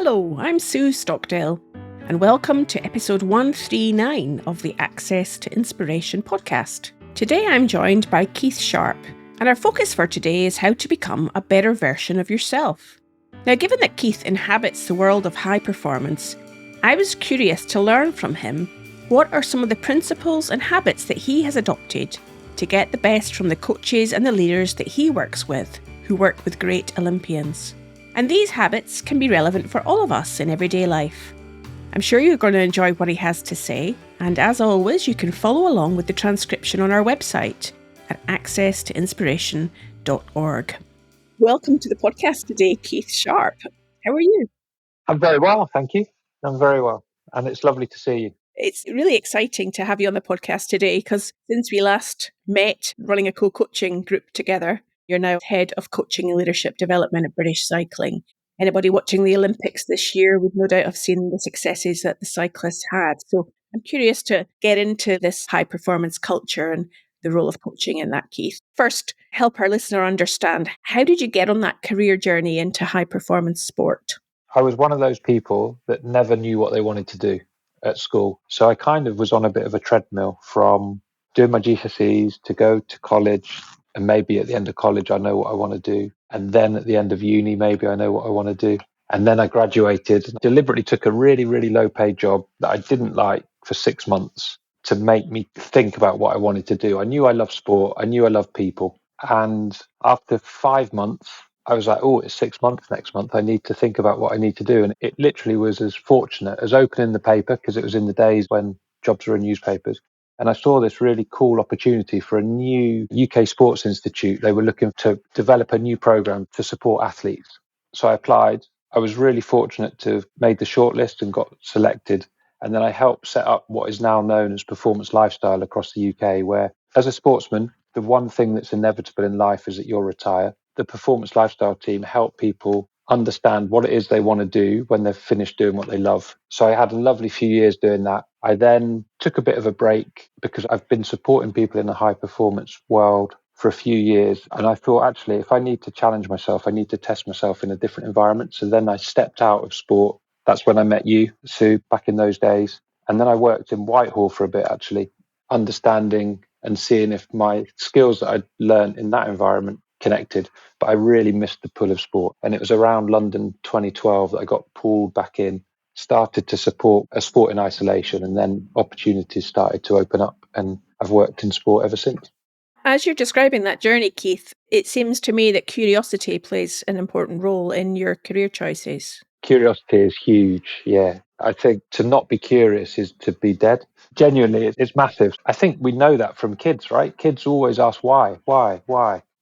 Hello, I'm Sue Stockdale, and welcome to episode 139 of the Access to Inspiration podcast. Today I'm joined by Keith Sharpe, and our focus for today is how to become a better version of yourself. Now, given that Keith inhabits the world of high performance, I was curious to learn from him what are some of the principles and habits that he has adopted to get the best from the coaches and the leaders that he works with, who work with great Olympians. And these habits can be relevant for all of us in everyday life. I'm sure you're going to enjoy what he has to say, and as always, you can follow along with the transcription on our website at accesstoinspiration.org. Welcome to the podcast today, Keith Sharpe. How are you? I'm very well, thank you. I'm very well, and it's lovely to see you. It's really exciting to have you on the podcast today because since we last met running a co-coaching group together, you're now head of coaching and leadership development at British Cycling. Anybody watching the Olympics this year would no doubt have seen the successes that the cyclists had. So I'm curious to get into this high performance culture and the role of coaching in that, Keith. First, help our listener understand, how did you get on that career journey into high performance sport? I was one of those people that never knew what they wanted to do at school. So I kind of was on a bit of a treadmill from doing my GCSEs to go to college. And maybe at the end of college, I know what I want to do. And then at the end of uni, maybe I know what I want to do. And then I graduated, deliberately took a really, really low paid job that I didn't like for 6 months to make me think about what I wanted to do. I knew I loved sport. I knew I loved people. And after 5 months, I was like, oh, it's 6 months next month. I need to think about what I need to do. And it literally was as fortunate as opening the paper, because it was in the days when jobs were in newspapers. And I saw this really cool opportunity for a new UK Sports Institute. They were looking to develop a new program to support athletes. So I applied. I was really fortunate to have made the shortlist and got selected. And then I helped set up what is now known as Performance Lifestyle across the UK, where as a sportsman, the one thing that's inevitable in life is that you'll retire. The Performance Lifestyle team help people understand what it is they want to do when they've finished doing what they love. So I had a lovely few years doing that. I then took a bit of a break because I've been supporting people in the high performance world for a few years. And I thought, actually, if I need to challenge myself, I need to test myself in a different environment. So then I stepped out of sport. That's when I met you, Sue, back in those days. And then I worked in Whitehall for a bit, actually, understanding and seeing if my skills that I'd learned in that environment connected. But I really missed the pull of sport. And it was around London 2012 that I got pulled back in, started to support a sport in isolation, and then opportunities started to open up. And I've worked in sport ever since. As you're describing that journey, Keith, it seems to me that curiosity plays an important role in your career choices. Curiosity is huge, yeah. I think to not be curious is to be dead. Genuinely, it's massive. I think we know that from kids, right? Kids always ask why.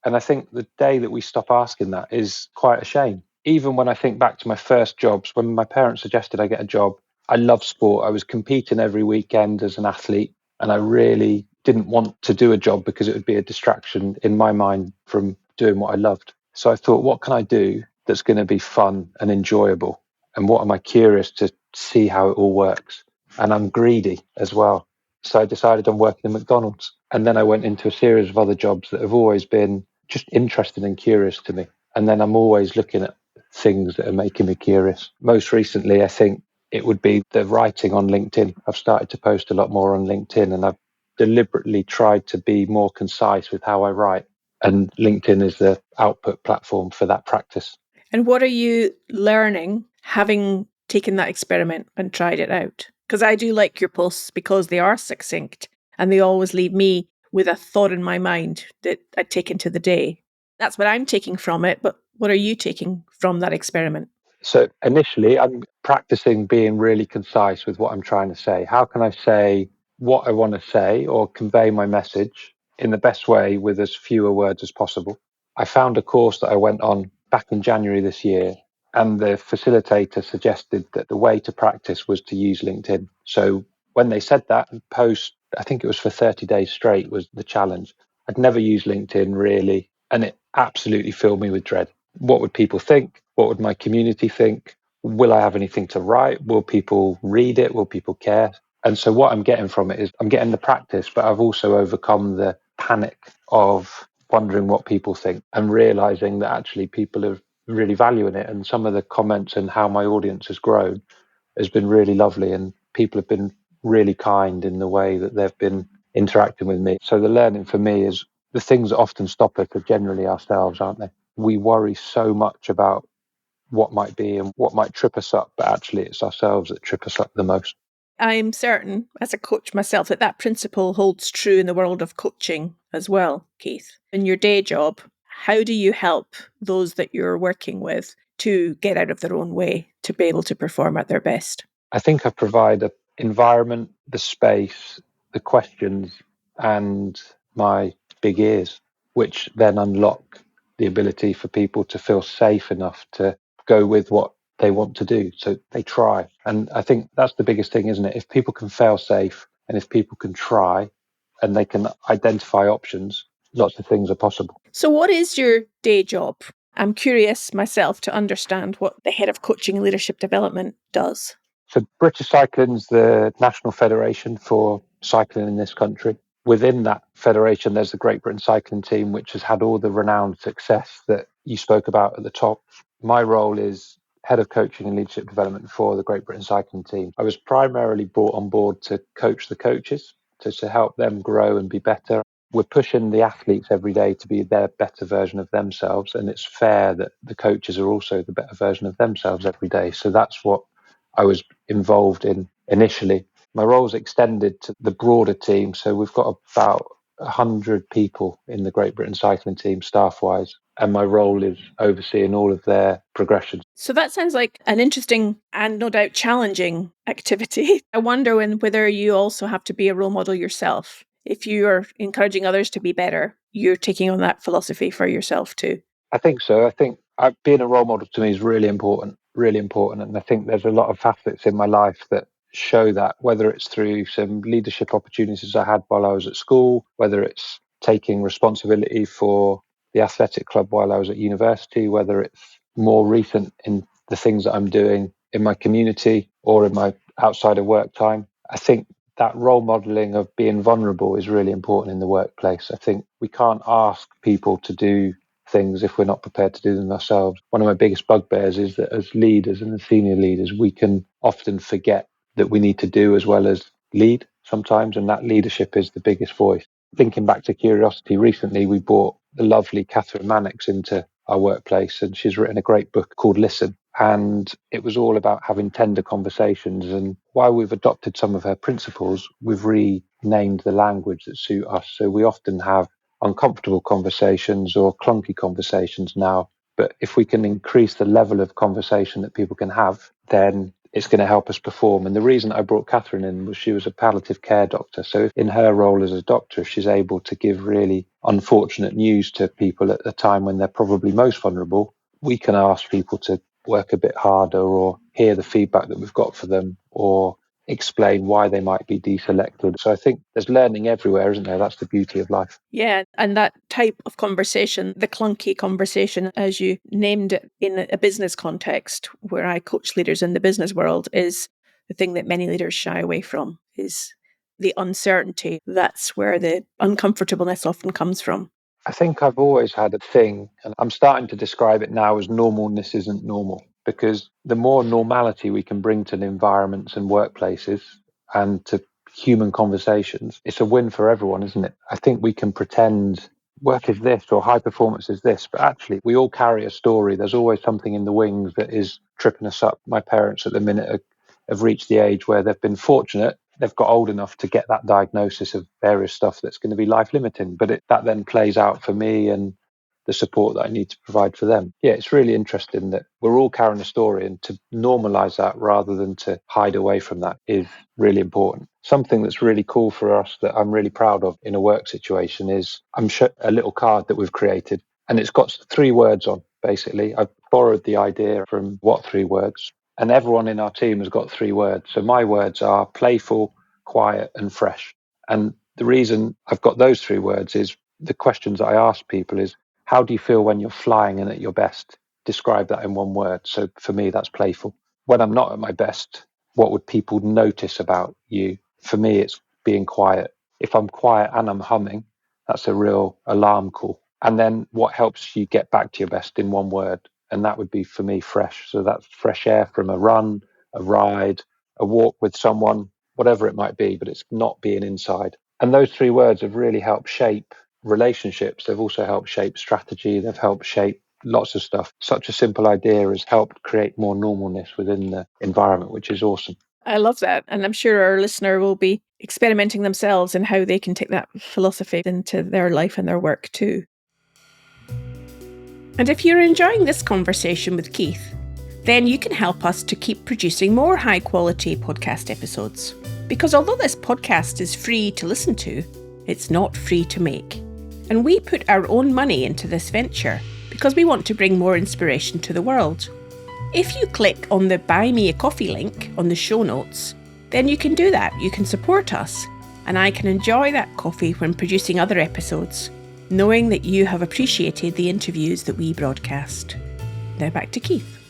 And I think the day that we stop asking that is quite a shame. Even when I think back to my first jobs, when my parents suggested I get a job, I love sport. I was competing every weekend as an athlete, and I really didn't want to do a job because it would be a distraction in my mind from doing what I loved. So I thought, what can I do that's going to be fun and enjoyable? And what am I curious to see how it all works? And I'm greedy as well. So I decided on working in McDonald's. And then I went into a series of other jobs that have always been just interesting and curious to me. And then I'm always looking at things that are making me curious. Most recently, I think it would be the writing on LinkedIn. I've started to post a lot more on LinkedIn, and I've deliberately tried to be more concise with how I write. And LinkedIn is the output platform for that practice. And what are you learning having taken that experiment and tried it out? Because I do like your posts because they are succinct and they always leave me with a thought in my mind that I take into the day. That's what I'm taking from it. But what are you taking from that experiment? So initially, I'm practicing being really concise with what I'm trying to say. How can I say what I want to say or convey my message in the best way with as fewer words as possible? I found a course that I went on back in January this year, and the facilitator suggested that the way to practice was to use LinkedIn. So when they said that, post, I think it was for 30 days straight, was the challenge. I'd never used LinkedIn really, and it absolutely filled me with dread. What would people think? What would my community think? Will I have anything to write? Will people read it? Will people care? And so what I'm getting from it is I'm getting the practice, but I've also overcome the panic of wondering what people think and realizing that actually people have really valuing it. And some of the comments and how my audience has grown has been really lovely. And people have been really kind in the way that they've been interacting with me. So the learning for me is the things that often stop us are generally ourselves, aren't they? We worry so much about what might be and what might trip us up, but actually it's ourselves that trip us up the most. I'm certain, as a coach myself, that principle holds true in the world of coaching as well, Keith. In your day job, how do you help those that you're working with to get out of their own way, to be able to perform at their best? I think I provide an environment, the space, the questions, and my big ears, which then unlock the ability for people to feel safe enough to go with what they want to do. So they try. And I think that's the biggest thing, isn't it? If people can fail safe and if people can try and they can identify options, lots of things are possible. So, what is your day job? I'm curious myself to understand what the head of coaching and leadership development does. So British Cycling's the national federation for cycling in this country. Within that federation, there's the Great Britain cycling team, which has had all the renowned success that you spoke about at the top. My role is head of coaching and leadership development for the Great Britain cycling team. I was primarily brought on board to coach the coaches, to help them grow and be better. We're pushing the athletes every day to be their better version of themselves. And it's fair that the coaches are also the better version of themselves every day. So that's what I was involved in initially. My role's extended to the broader team. So we've got about 100 people in the Great Britain cycling team, staff-wise. And my role is overseeing all of their progressions. So that sounds like an interesting and no doubt challenging activity. I wonder whether you also have to be a role model yourself. If you are encouraging others to be better, you're taking on that philosophy for yourself too. I think so. I think being a role model to me is really important, really important. And I think there's a lot of facets in my life that show that, whether it's through some leadership opportunities I had while I was at school, whether it's taking responsibility for the athletic club while I was at university, whether it's more recent in the things that I'm doing in my community or in my outside of work time. I think that role modeling of being vulnerable is really important in the workplace. I think we can't ask people to do things if we're not prepared to do them ourselves. One of my biggest bugbears is that as leaders and as senior leaders, we can often forget that we need to do as well as lead sometimes, and that leadership is the biggest voice. Thinking back to Curiosity, recently we brought the lovely Catherine Mannix into our workplace, and she's written a great book called Listen. And it was all about having tender conversations. And while we've adopted some of her principles, we've renamed the language that suit us. So we often have uncomfortable conversations or clunky conversations now. But if we can increase the level of conversation that people can have, then it's going to help us perform. And the reason I brought Catherine in was she was a palliative care doctor. So in her role as a doctor, if she's able to give really unfortunate news to people at a time when they're probably most vulnerable, we can ask people to work a bit harder or hear the feedback that we've got for them or explain why they might be deselected. So I think there's learning everywhere, isn't there? That's the beauty of life. Yeah, and that type of conversation, the clunky conversation, as you named it in a business context, where I coach leaders in the business world, is the thing that many leaders shy away from, is the uncertainty. That's where the uncomfortableness often comes from. I think I've always had a thing, and I'm starting to describe it now as normalness isn't normal, because the more normality we can bring to the environments and workplaces and to human conversations, it's a win for everyone, isn't it? I think we can pretend work is this or high performance is this, but actually we all carry a story. There's always something in the wings that is tripping us up. My parents at the minute have reached the age where they've been fortunate. They've got old enough to get that diagnosis of various stuff that's going to be life limiting, but that then plays out for me and the support that I need to provide for them. Yeah, it's really interesting that we're all carrying a story, and to normalize that rather than to hide away from that is really important. Something that's really cool for us that I'm really proud of in a work situation is a little card that we've created, and it's got 3 words on, basically. I've borrowed the idea from what 3 words, and everyone in our team has got 3 words. So my words are playful, quiet, and fresh. And the reason I've got those 3 words is the questions that I ask people is, how do you feel when you're flying and at your best? Describe that in 1 word. So for me, that's playful. When I'm not at my best, what would people notice about you? For me, it's being quiet. If I'm quiet and I'm humming, that's a real alarm call. And then what helps you get back to your best in 1 word? And that would be for me fresh. So that's fresh air from a run, a ride, a walk with someone, whatever it might be, but it's not being inside. And those three words have really helped shape relationships. They've also helped shape strategy. They've helped shape lots of stuff. Such a simple idea has helped create more normalness within the environment, which is awesome. I love that. And I'm sure our listener will be experimenting themselves in how they can take that philosophy into their life and their work too. And if you're enjoying this conversation with Keith, then you can help us to keep producing more high quality podcast episodes. Because although this podcast is free to listen to, it's not free to make. And we put our own money into this venture because we want to bring more inspiration to the world. If you click on the Buy Me a Coffee link on the show notes, then you can do that. You can support us, and I can enjoy that coffee when producing other episodes, knowing that you have appreciated the interviews that we broadcast. Now back to Keith.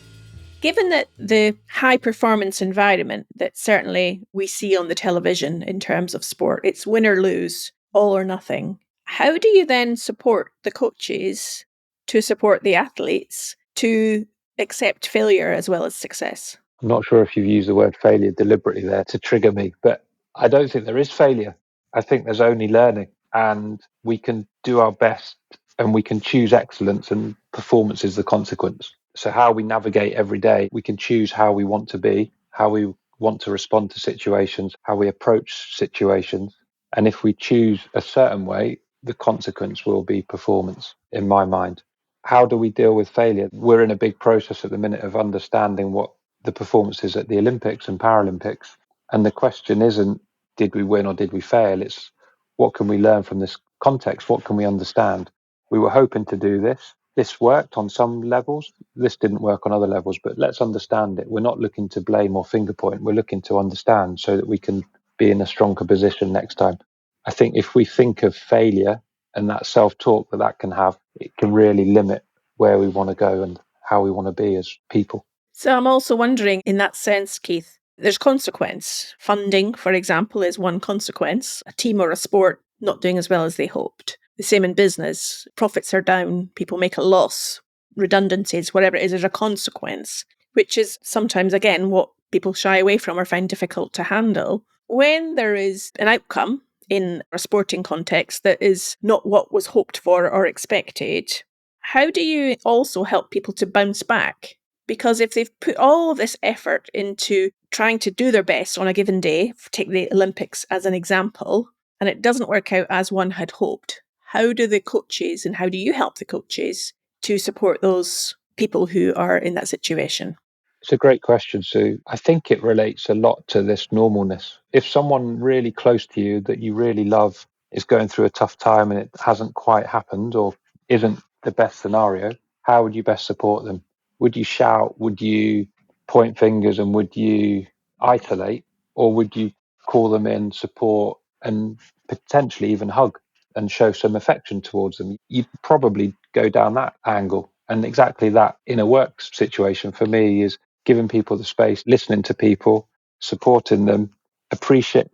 Given that the high performance environment that certainly we see on the television in terms of sport, it's win or lose, all or nothing, how do you then support the coaches to support the athletes to accept failure as well as success? I'm not sure if you've used the word failure deliberately there to trigger me, but I don't think there is failure. I think there's only learning, and we can do our best and we can choose excellence, and performance is the consequence. So how we navigate every day, we can choose how we want to be, how we want to respond to situations, how we approach situations. And if we choose a certain way, the consequence will be performance, in my mind. How do we deal with failure? We're in a big process at the minute of understanding what the performance is at the Olympics and Paralympics. And the question isn't, did we win or did we fail? It's, what can we learn from this context? What can we understand? We were hoping to do this. This worked on some levels. This didn't work on other levels, but let's understand it. We're not looking to blame or finger point. We're looking to understand so that we can be in a stronger position next time. I think if we think of failure and that self-talk that can have, it can really limit where we want to go and how we want to be as people. So I'm also wondering, in that sense, Keith, there's consequence. Funding, for example, is one consequence. A team or a sport not doing as well as they hoped. The same in business. Profits are down, people make a loss, redundancies, whatever it is, there's a consequence, which is sometimes, again, what people shy away from or find difficult to handle. When there is an outcome in a sporting context that is not what was hoped for or expected, how do you also help people to bounce back? Because if they've put all of this effort into trying to do their best on a given day, take the Olympics as an example, and it doesn't work out as one had hoped, how do the coaches and how do you help the coaches to support those people who are in that situation? It's a great question, Sue. I think it relates a lot to this normalness. If someone really close to you that you really love is going through a tough time and it hasn't quite happened or isn't the best scenario, how would you best support them? Would you shout? Would you point fingers and would you isolate? Or would you call them in, support, and potentially even hug and show some affection towards them? You'd probably go down that angle. And exactly that in a work situation for me is giving people the space, listening to people, supporting them,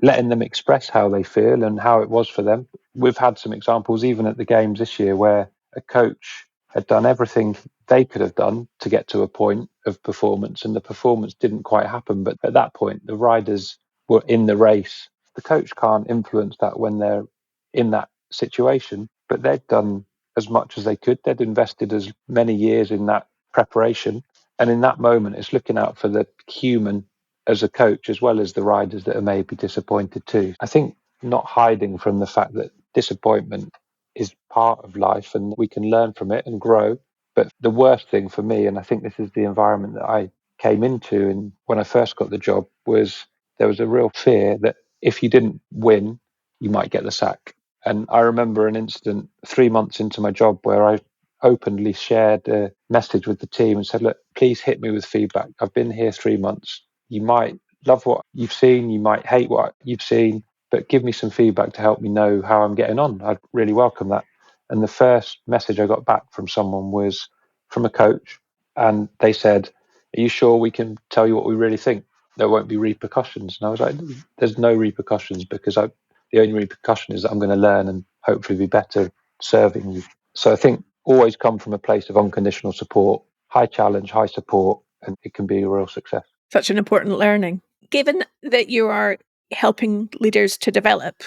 letting them express how they feel and how it was for them. We've had some examples even at the games this year where a coach had done everything they could have done to get to a point of performance, and the performance didn't quite happen. But at that point, the riders were in the race. The coach can't influence that when they're in that situation, but they'd done as much as they could. They'd invested as many years in that preparation. And in that moment, it's looking out for the human as a coach, as well as the riders that are maybe disappointed too. I think not hiding from the fact that disappointment is part of life and we can learn from it and grow. But the worst thing for me, and I think this is the environment that I came into and when I first got the job, was there was a real fear that if you didn't win, you might get the sack. And I remember an incident 3 months into my job where I openly shared a message with the team and said, look, please hit me with feedback. I've been here 3 months. You might love what you've seen. You might hate what you've seen, but give me some feedback to help me know how I'm getting on. I'd really welcome that. And the first message I got back from someone was from a coach. And they said, are you sure we can tell you what we really think? There won't be repercussions. And I was like, there's no repercussions because the only repercussion is that I'm going to learn and hopefully be better serving you. So I think always come from a place of unconditional support high challenge, high support, and it can be a real success. Such an important learning. Given that you are helping leaders to develop,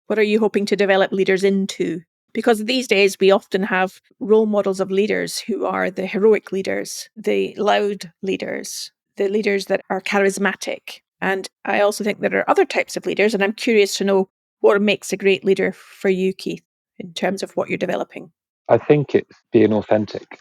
what are you hoping to develop leaders into? Because these days we often have role models of leaders who are the heroic leaders, the loud leaders, the leaders that are charismatic. And I also think there are other types of leaders, and I'm curious to know what makes a great leader for you, Keith, in terms of what you're developing. I think it's being authentic.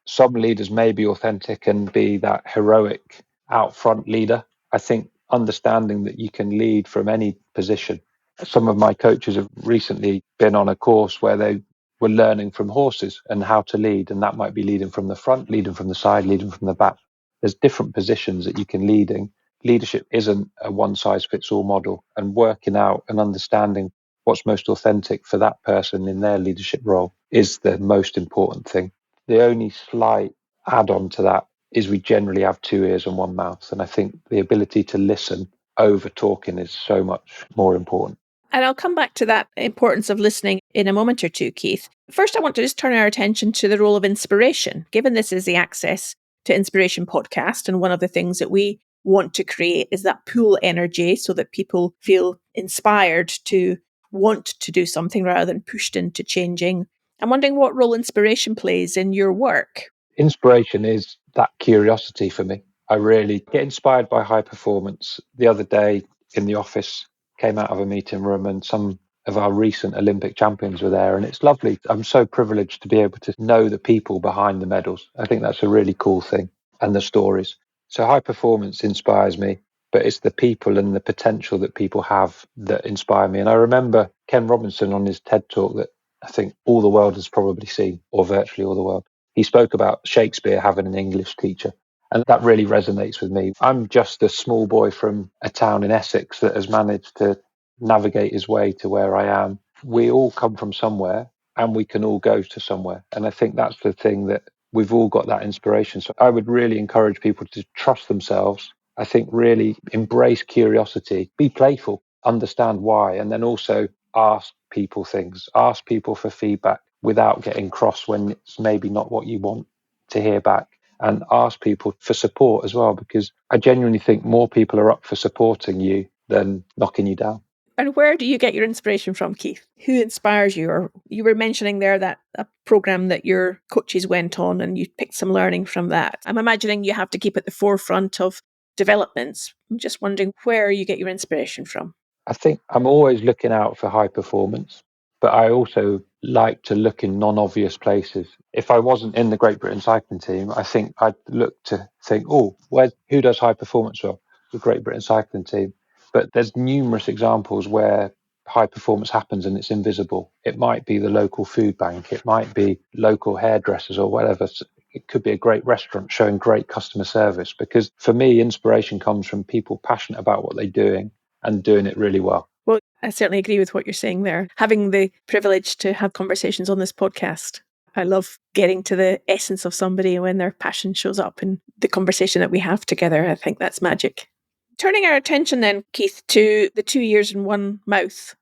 Some leaders may be authentic and be that heroic out front leader. I think understanding that you can lead from any position. Some of my coaches have recently been on a course where they were learning from horses and how to lead, and that might be leading from the front, leading from the side, leading from the back. There's different positions that you can lead in. Leadership isn't a one size fits all model, and working out and understanding what's most authentic for that person in their leadership role is the most important thing. The only slight add-on to that is we generally have two ears and one mouth. And I think the ability to listen over talking is so much more important. And I'll come back to that importance of listening in a moment or two, Keith. First, I want to just turn our attention to the role of inspiration. Given this is the Access to Inspiration podcast, and one of the things that we want to create is that pool energy so that people feel inspired to want to do something rather than pushed into changing. I'm wondering what role inspiration plays in your work. Inspiration is that curiosity for me. I really get inspired by high performance. The other day in the office, came out of a meeting room and some of our recent Olympic champions were there, and it's lovely. I'm so privileged to be able to know the people behind the medals. I think that's a really cool thing, and the stories. So high performance inspires me, but it's the people and the potential that people have that inspire me. And I remember Ken Robinson on his TED talk that I think all the world has probably seen, or virtually all the world. He spoke about Shakespeare having an English teacher. And that really resonates with me. I'm just a small boy from a town in Essex that has managed to navigate his way to where I am. We all come from somewhere and we can all go to somewhere. And I think that's the thing, that we've all got that inspiration. So I would really encourage people to trust themselves. I think really embrace curiosity, be playful, understand why, and then also ask people things, ask people for feedback without getting cross when it's maybe not what you want to hear back. And ask people for support as well, because I genuinely think more people are up for supporting you than knocking you down. And where do you get your inspiration from, Keith? Who inspires you? Or you were mentioning there that a program that your coaches went on and you picked some learning from that. I'm imagining you have to keep at the forefront of developments. I'm just wondering where you get your inspiration from. I think I'm always looking out for high performance, but I also like to look in non-obvious places. If I wasn't in the Great Britain cycling team, I think I'd look to think, who does high performance well? The Great Britain cycling team. But there's numerous examples where high performance happens and it's invisible. It might be the local food bank. It might be local hairdressers or whatever. It could be a great restaurant showing great customer service. Because for me, inspiration comes from people passionate about what they're doing and doing it really well. Well, I certainly agree with what you're saying there. Having the privilege to have conversations on this podcast, I love getting to the essence of somebody when their passion shows up in the conversation that we have together. I think that's magic. Turning our attention then, Keith, to the 2 ears and one mouth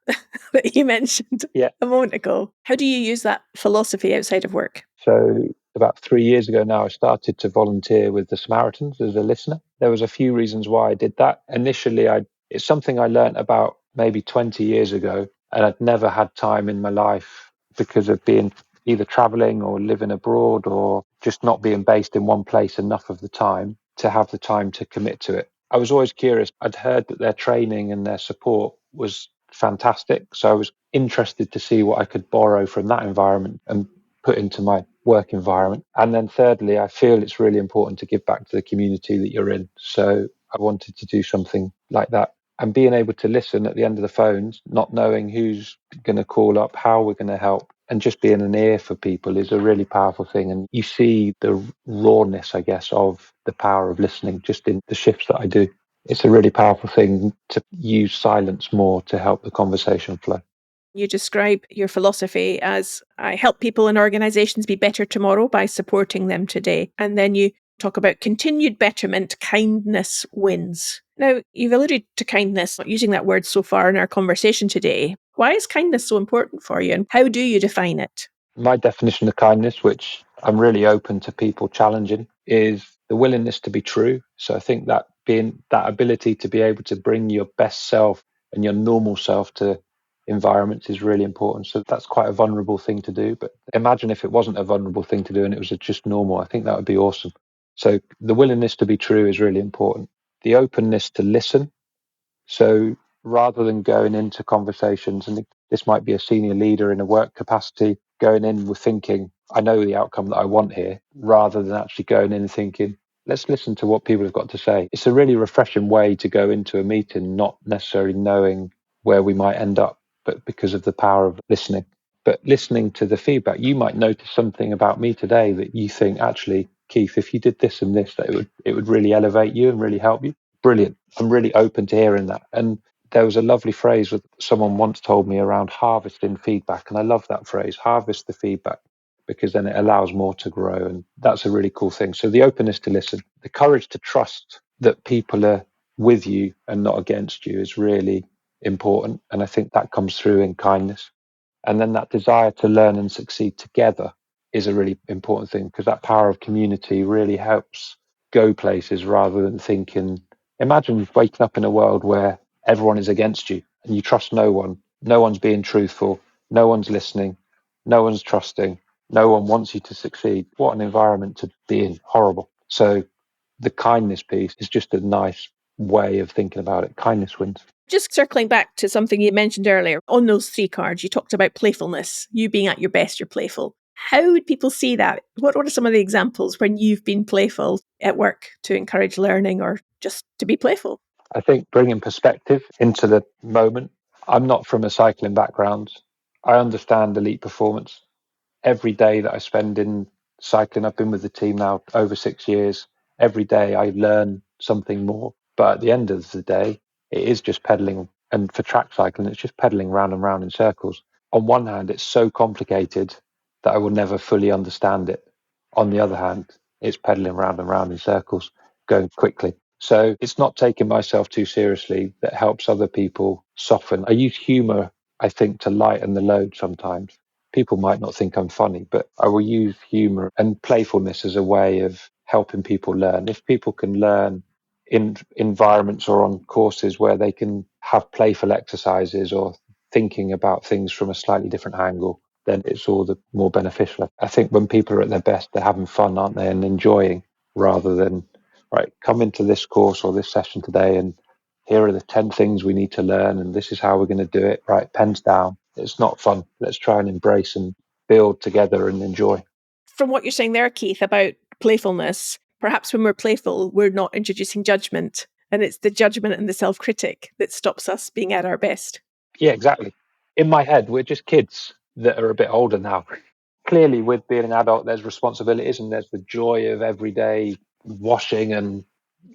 that you mentioned a moment ago. How do you use that philosophy outside of work? So about 3 years ago now, I started to volunteer with the Samaritans as a listener. There was a few reasons why I did that. Initially, it's something I learned about maybe 20 years ago, and I'd never had time in my life because of being either traveling or living abroad or just not being based in one place enough of the time to have the time to commit to it. I was always curious. I'd heard that their training and their support was fantastic. So I was interested to see what I could borrow from that environment and put into my work environment. And then thirdly, I feel it's really important to give back to the community that you're in. So I wanted to do something like that. And being able to listen at the end of the phones, not knowing who's going to call up, how we're going to help, and just being an ear for people is a really powerful thing. And you see the rawness, I guess, of the power of listening just in the shifts that I do. It's a really powerful thing to use silence more to help the conversation flow. You describe your philosophy as I help people and organizations be better tomorrow by supporting them today. And then you talk about continued betterment, kindness wins. Now, you've alluded to kindness, using that word so far in our conversation today. Why is kindness so important for you and how do you define it? My definition of kindness, which I'm really open to people challenging, is the willingness to be true. So I think that being that ability to be able to bring your best self and your normal self to environments is really important. So that's quite a vulnerable thing to do. But imagine if it wasn't a vulnerable thing to do and it was just normal. I think that would be awesome. So the willingness to be true is really important. The openness to listen. So rather than going into conversations, and this might be a senior leader in a work capacity, going in with thinking, I know the outcome that I want here, rather than actually going in and thinking, let's listen to what people have got to say. It's a really refreshing way to go into a meeting, not necessarily knowing where we might end up, but because of the power of listening. But listening to the feedback, you might notice something about me today that you think, actually, Keith, if you did this and this, that it would really elevate you and really help you. Brilliant. I'm really open to hearing that. And there was a lovely phrase that someone once told me around harvesting feedback. And I love that phrase, harvest the feedback, because then it allows more to grow. And that's a really cool thing. So the openness to listen, the courage to trust that people are with you and not against you is really important. And I think that comes through in kindness. And then that desire to learn and succeed together is a really important thing, because that power of community really helps go places rather than thinking. Imagine waking up in a world where everyone is against you and you trust no one. No one's being truthful. No one's listening. No one's trusting. No one wants you to succeed. What an environment to be in. Horrible. So the kindness piece is just a nice way of thinking about it. Kindness wins. Just circling back to something you mentioned earlier, on those 3 cards, you talked about playfulness, you being at your best, you're playful. How would people see that? What are some of the examples when you've been playful at work to encourage learning or just to be playful? I think bringing perspective into the moment. I'm not from a cycling background. I understand elite performance. Every day that I spend in cycling, I've been with the team now over 6 years. Every day I learn something more. But at the end of the day, it is just pedaling. And for track cycling, it's just pedaling round and round in circles. On one hand, it's so complicated that I will never fully understand it. On the other hand, it's pedaling round and round in circles, going quickly. So it's not taking myself too seriously that helps other people soften. I use humor, I think, to lighten the load sometimes. People might not think I'm funny, but I will use humor and playfulness as a way of helping people learn. If people can learn in environments or on courses where they can have playful exercises or thinking about things from a slightly different angle, then it's all the more beneficial. I think when people are at their best, they're having fun, aren't they, and enjoying, rather than, right, come into this course or this session today and here are the 10 things we need to learn and this is how we're going to do it. Right, pens down. It's not fun. Let's try and embrace and build together and enjoy. From what you're saying there, Keith, about playfulness, perhaps when we're playful, we're not introducing judgment. And it's the judgment and the self-critic that stops us being at our best. Yeah, exactly. In my head, we're just kids that are a bit older now. Clearly, with being an adult, there's responsibilities and there's the joy of everyday washing and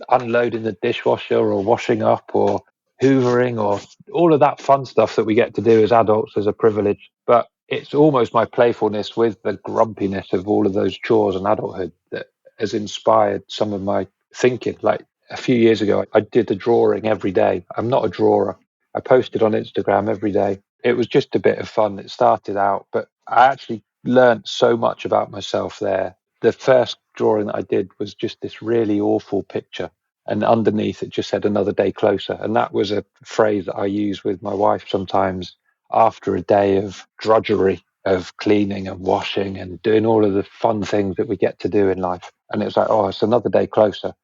unloading the dishwasher or washing up or hoovering or all of that fun stuff that we get to do as adults as a privilege. But it's almost my playfulness with the grumpiness of all of those chores and adulthood that has inspired some of my thinking. Like a few years ago, I did a drawing every day. I'm not a drawer. I posted on Instagram every day. It was just a bit of fun. It started out, but I actually learned so much about myself there. The first drawing that I did was just this really awful picture, and underneath it just said another day closer. And that was a phrase that I use with my wife sometimes after a day of drudgery of cleaning and washing and doing all of the fun things that we get to do in life. And it was like, oh, it's another day closer.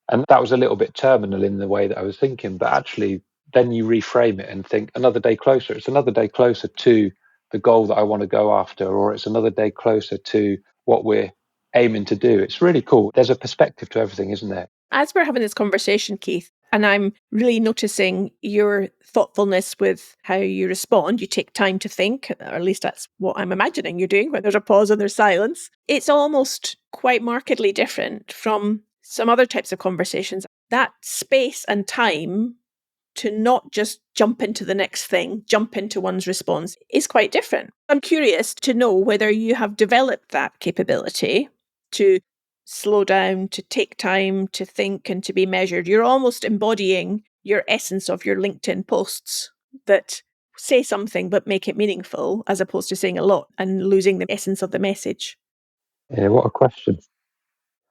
And that was a little bit terminal in the way that I was thinking, but actually then you reframe it and think another day closer. It's another day closer to the goal that I want to go after, or it's another day closer to what we're aiming to do. It's really cool. There's a perspective to everything, isn't there? As we're having this conversation, Keith, and I'm really noticing your thoughtfulness with how you respond, you take time to think, or at least that's what I'm imagining you're doing when there's a pause and there's silence. It's almost quite markedly different from some other types of conversations. That space and time to not just jump into the next thing, jump into one's response is quite different. I'm curious to know whether you have developed that capability to slow down, to take time, to think and to be measured. You're almost embodying your essence of your LinkedIn posts, that say something but make it meaningful as opposed to saying a lot and losing the essence of the message? Yeah, what a question.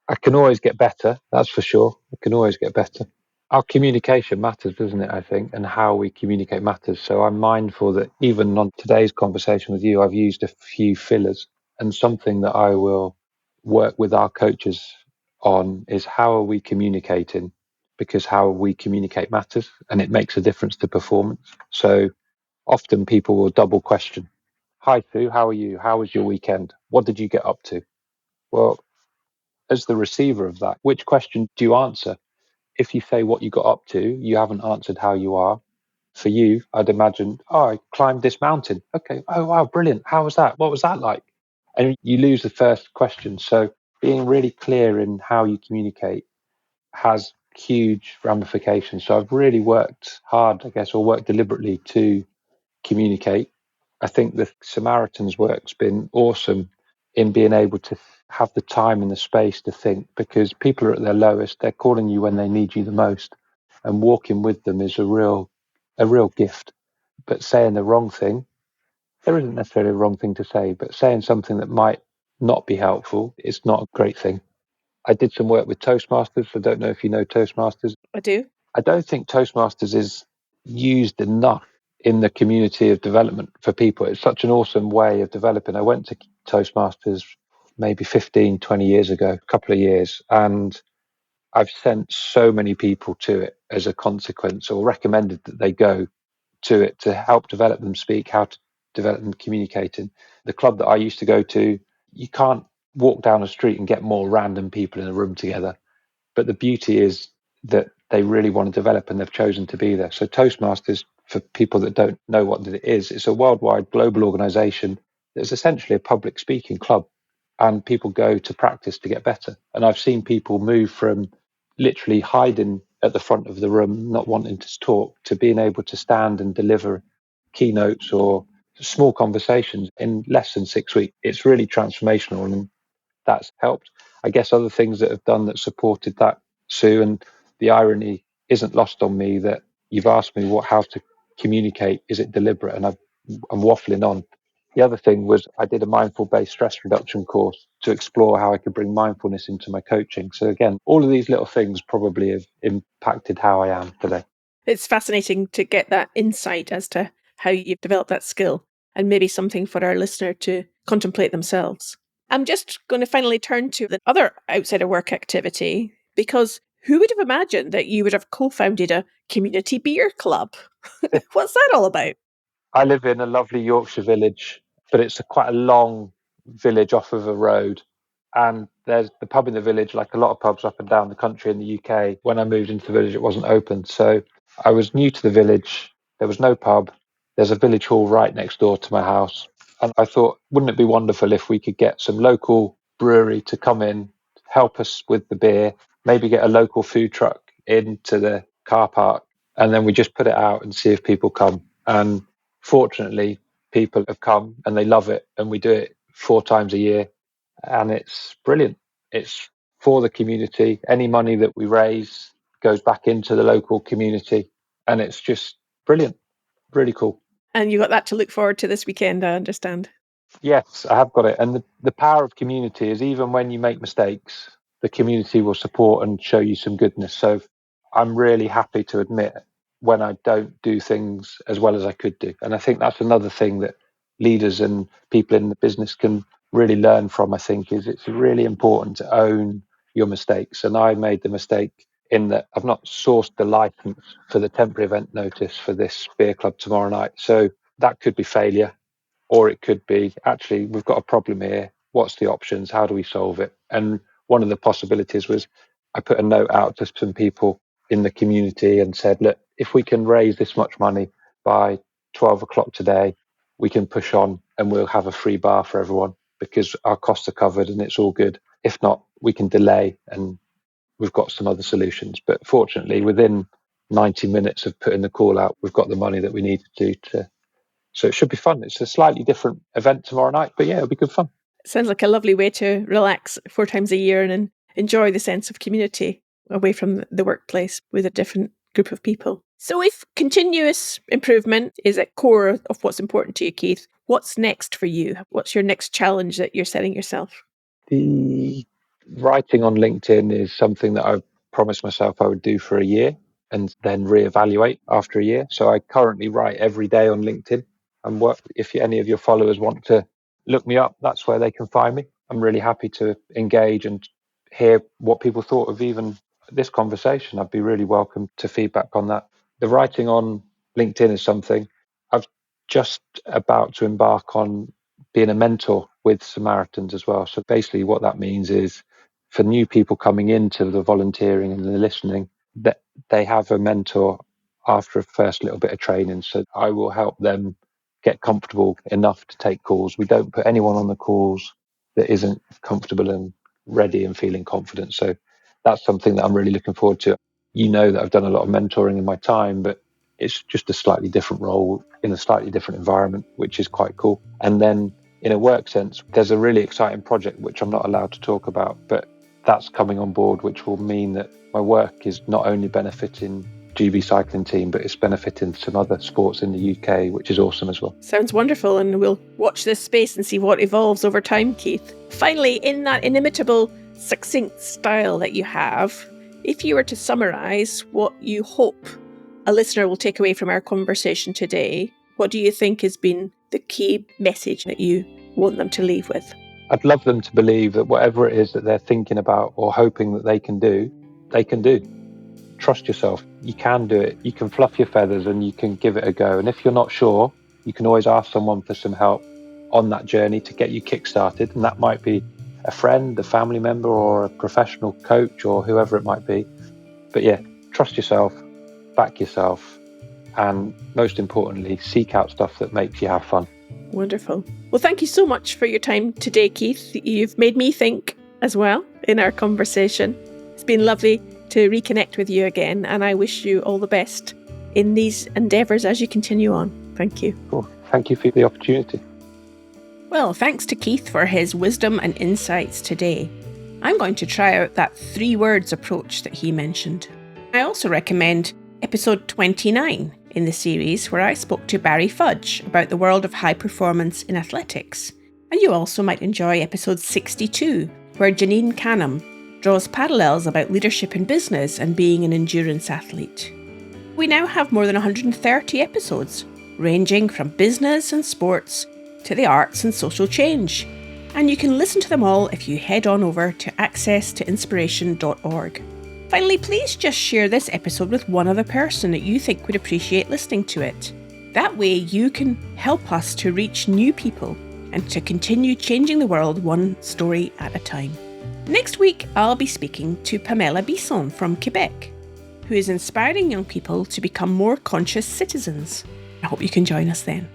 I can always get better, that's for sure. I can always get better. Our communication matters, doesn't it, I think, and how we communicate matters. So I'm mindful that even on today's conversation with you, I've used a few fillers, and something that I will work with our coaches on is how are we communicating, because how we communicate matters and it makes a difference to performance. So often people will double question. Hi, Sue, how are you? How was your weekend? What did you get up to? Well, as the receiver of that, which question do you answer? If you say what you got up to, you haven't answered how you are. For you, I'd imagine, oh, I climbed this mountain. Okay. Oh, wow, brilliant. How was that? What was that like? And you lose the first question. So being really clear in how you communicate has huge ramifications. So I've really worked hard, I guess, or worked deliberately to communicate. I think the Samaritans work's been awesome in being able to have the time and the space to think, because people are at their lowest, they're calling you when they need you the most, and walking with them is a real gift. But saying the wrong thing, there isn't necessarily a wrong thing to say, but saying something that might not be helpful is not a great thing. I did some work with Toastmasters. I don't know if you know Toastmasters. I do. I don't think Toastmasters is used enough in the community of development for people. It's such an awesome way of developing. I went to Toastmasters maybe 15, 20 years ago, a couple of years, and I've sent so many people to it as a consequence, or recommended that they go to it to help develop them speak, how to develop them communicating. The club that I used to go to, you can't walk down a street and get more random people in a room together. But the beauty is that they really want to develop and they've chosen to be there. So Toastmasters, for people that don't know what it is, it's a worldwide global organization that's essentially a public speaking club, and people go to practice to get better. And I've seen people move from literally hiding at the front of the room, not wanting to talk, to being able to stand and deliver keynotes or small conversations in less than 6 weeks. It's really transformational, and that's helped. I guess other things that have done that supported that, Sue, and the irony isn't lost on me that you've asked me how to communicate. Is it deliberate? And I'm waffling on. The other thing was I did a mindful-based stress reduction course to explore how I could bring mindfulness into my coaching. So again, all of these little things probably have impacted how I am today. It's fascinating to get that insight as to how you've developed that skill, and maybe something for our listener to contemplate themselves. I'm just going to finally turn to the other outside of work activity, because who would have imagined that you would have co-founded a community beer club? What's that all about? I live in a lovely Yorkshire village, but it's quite a long village off of a road. And there's the pub in the village, like a lot of pubs up and down the country in the UK. When I moved into the village, it wasn't open. So I was new to the village. There was no pub. There's a village hall right next door to my house. And I thought, wouldn't it be wonderful if we could get some local brewery to come in, help us with the beer, maybe get a local food truck into the car park, and then we just put it out and see if people come. And fortunately, people have come and they love it. And we do it 4 times a year. And it's brilliant. It's for the community. Any money that we raise goes back into the local community. And it's just brilliant. Really cool. And you got that to look forward to this weekend, I understand. Yes, I have got it. And the power of community is even when you make mistakes, the community will support and show you some goodness. So I'm really happy to admit when I don't do things as well as I could do. And I think that's another thing that leaders and people in the business can really learn from, I think, is it's really important to own your mistakes. And I made the mistake in that I've not sourced the license for the temporary event notice for this beer club tomorrow night. So that could be failure. Or it could be, actually, we've got a problem here. What's the options? How do we solve it? And one of the possibilities was I put a note out to some people in the community and said, look, if we can raise this much money by 12 o'clock today, we can push on and we'll have a free bar for everyone because our costs are covered and it's all good. If not, we can delay and we've got some other solutions. But fortunately, within 90 minutes of putting the call out, we've got the money that we need to do to. So it should be fun. It's a slightly different event tomorrow night, but yeah, it'll be good fun. Sounds like a lovely way to relax 4 times a year and enjoy the sense of community away from the workplace with a different group of people. So if continuous improvement is at core of what's important to you, Keith, what's next for you? What's your next challenge that you're setting yourself? The writing on LinkedIn is something that I promised myself I would do for a year and then reevaluate after a year. So I currently write every day on LinkedIn. And if any of your followers want to look me up, that's where they can find me. I'm really happy to engage and hear what people thought of even this conversation. I'd be really welcome to feedback on that. The writing on LinkedIn is something I've just about to embark on being a mentor with Samaritans as well. So basically what that means is for new people coming into the volunteering and the listening, that they have a mentor after a first little bit of training. So I will help them get comfortable enough to take calls. We don't put anyone on the calls that isn't comfortable and ready and feeling confident. So that's something that I'm really looking forward to. You know that I've done a lot of mentoring in my time, but it's just a slightly different role in a slightly different environment, which is quite cool. And then in a work sense, there's a really exciting project which I'm not allowed to talk about, but that's coming on board, which will mean that my work is not only benefiting GB cycling team, but it's benefiting some other sports in the UK, which is awesome as well. Sounds wonderful, and we'll watch this space and see what evolves over time, Keith. Finally, in that inimitable, succinct style that you have, if you were to summarise what you hope a listener will take away from our conversation today, what do you think has been the key message that you want them to leave with? I'd love them to believe that whatever it is that they're thinking about or hoping that they can do, they can do. Trust yourself. You can do it. You can fluff your feathers and you can give it a go. And if you're not sure, you can always ask someone for some help on that journey to get you kick-started. And that might be a friend, a family member, or a professional coach, or whoever it might be. But yeah, trust yourself, back yourself, and most importantly, seek out stuff that makes you have fun. Wonderful. Well, thank you so much for your time today, Keith. You've made me think as well in our conversation. It's been lovely to reconnect with you again, and I wish you all the best in these endeavours as you continue on. Thank you. Cool. Thank you for the opportunity. Well, thanks to Keith for his wisdom and insights today. I'm going to try out that 3 words approach that he mentioned. I also recommend episode 29 in the series, where I spoke to Barry Fudge about the world of high performance in athletics. And you also might enjoy episode 62, where Janine Canham draws parallels about leadership in business and being an endurance athlete. We now have more than 130 episodes, ranging from business and sports to the arts and social change. And you can listen to them all if you head on over to accesstoinspiration.org. Finally, please just share this episode with one other person that you think would appreciate listening to it. That way you can help us to reach new people and to continue changing the world one story at a time. Next week, I'll be speaking to Pamela Bisson from Quebec, who is inspiring young people to become more conscious citizens. I hope you can join us then.